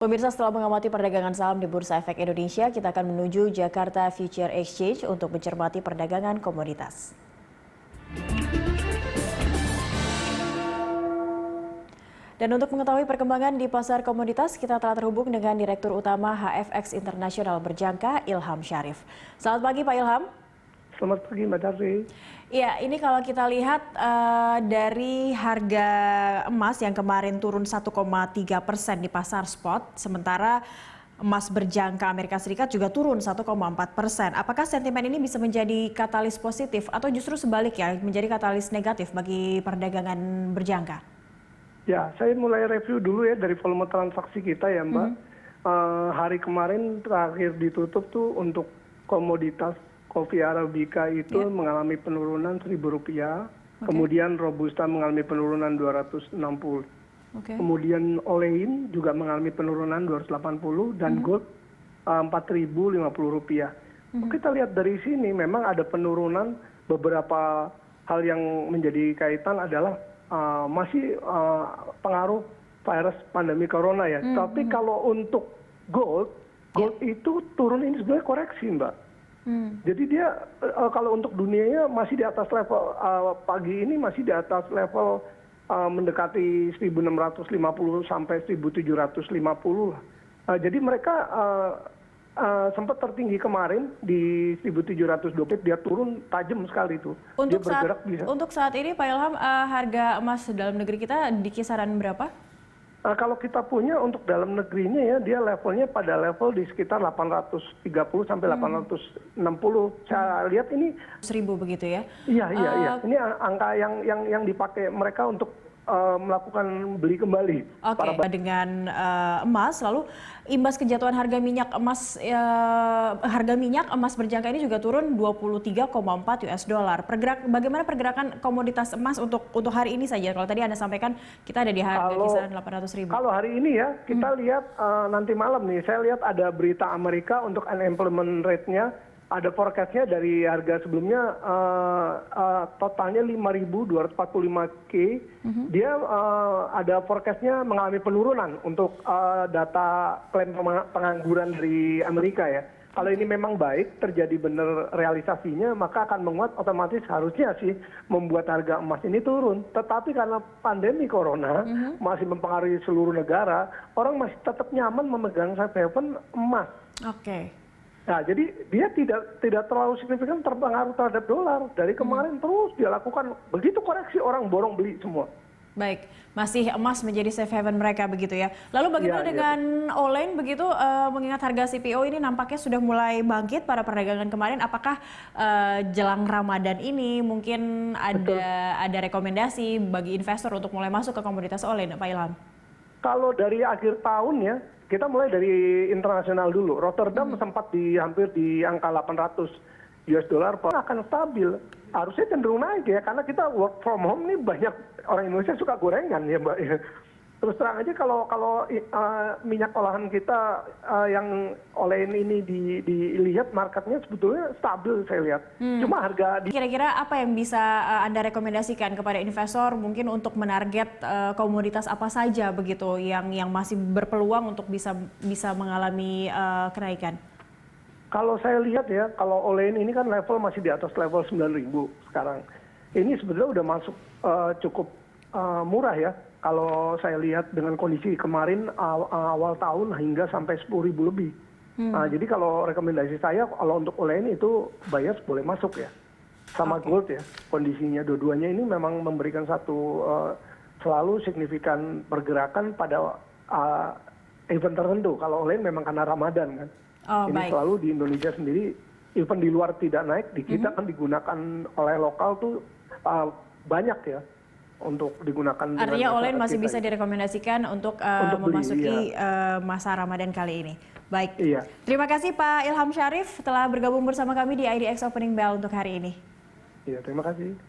Pemirsa, setelah mengamati perdagangan saham di Bursa Efek Indonesia, kita akan menuju Jakarta Future Exchange untuk mencermati perdagangan komoditas. Dan untuk mengetahui perkembangan di pasar komoditas, kita telah terhubung dengan Direktur Utama HFX Internasional Berjangka, Ilham Syarif. Selamat pagi, Pak Ilham. Selamat pagi, Mbak Darvi. Iya, ini kalau kita lihat dari harga emas yang kemarin turun 1,3% di pasar spot, sementara emas berjangka Amerika Serikat juga turun 1,4%. Apakah sentimen ini bisa menjadi katalis positif atau justru sebaliknya menjadi katalis negatif bagi perdagangan berjangka? Ya, saya mulai review dulu ya dari volume transaksi kita ya, Mbak. Hari kemarin terakhir ditutup tuh untuk komoditas kopi Arabica itu mengalami penurunan Rp1.000, kemudian Robusta mengalami penurunan 260. Kemudian olein juga mengalami penurunan 280 dan gold Rp4.050. Kita lihat dari sini memang ada penurunan. Beberapa hal yang menjadi kaitan adalah masih pengaruh virus pandemi corona ya. Tapi kalau untuk gold itu turun ini sebenarnya koreksi, Mbak. Jadi dia kalau untuk dunianya masih di atas level pagi ini masih di atas level mendekati 1.650 sampai 1.750 lah. Jadi mereka sempat tertinggi kemarin di 1.720, dia turun tajam sekali itu. Untuk saat ini Pak Ilham, harga emas dalam negeri kita di kisaran berapa? Kalau kita punya untuk dalam negerinya ya, dia levelnya pada level di sekitar 830 sampai 860. Saya lihat ini 1.000 begitu ya? Iya. Ini angka yang dipakai mereka untuk melakukan beli kembali. Dengan emas, lalu imbas kejatuhan harga minyak emas berjangka ini juga turun 23,4 US dollar. Bagaimana pergerakan komoditas emas untuk hari ini saja? Kalau tadi Anda sampaikan kita ada di harga kisaran 800.000. Kalau hari ini ya, kita lihat nanti malam nih, saya lihat ada berita Amerika untuk unemployment rate-nya. Ada forecast-nya dari harga sebelumnya totalnya 5.245K. Dia ada forecast-nya mengalami penurunan untuk data klaim pengangguran dari Amerika ya. Kalau ini memang baik, terjadi benar realisasinya, maka akan menguat otomatis harusnya sih membuat harga emas ini turun. Tetapi karena pandemi corona masih mempengaruhi seluruh negara, orang masih tetap nyaman memegang safe haven emas. Nah, jadi dia tidak terlalu signifikan terpengaruh terhadap dolar. Dari kemarin terus dia lakukan begitu koreksi, orang borong beli semua. Baik, masih emas menjadi safe haven mereka begitu ya. Lalu bagaimana dengan Olain begitu, mengingat harga CPO ini nampaknya sudah mulai bangkit pada perdagangan kemarin. Apakah jelang Ramadan ini mungkin ada rekomendasi bagi investor untuk mulai masuk ke komoditas Olain, Pak Ilham? Kalau dari akhir tahun ya, kita mulai dari internasional dulu. Rotterdam sempat hampir di angka 800 US dollar akan stabil. Harusnya cenderung naik ya, karena kita work from home nih banyak orang Indonesia suka gorengan ya, Mbak. Terus terang aja kalau minyak olahan kita yang olein ini dilihat marketnya sebetulnya stabil saya lihat. Cuma harga kira-kira apa yang bisa Anda rekomendasikan kepada investor mungkin untuk menarget komoditas apa saja begitu yang masih berpeluang untuk bisa mengalami kenaikan? Kalau saya lihat ya, kalau olein ini kan level masih di atas level 9.000 sekarang. Ini sebetulnya udah masuk cukup murah ya. Kalau saya lihat dengan kondisi kemarin awal tahun hingga sampai 10.000 lebih. Nah, jadi kalau rekomendasi saya kalau untuk olein itu buyers boleh masuk ya. Sama gold ya. Kondisinya dua-duanya ini memang memberikan satu selalu signifikan pergerakan pada event tertentu. Kalau olein memang karena Ramadan kan. Ini selalu di Indonesia sendiri, event di luar tidak naik, di kita kan digunakan oleh lokal tuh banyak ya. Untuk digunakan. Artinya Olain masih bisa direkomendasikan untuk memasuki masa Ramadan kali ini. Baik. Terima kasih Pak Ilham Syarif telah bergabung bersama kami di IDX Opening Bell untuk hari ini. Iya, terima kasih.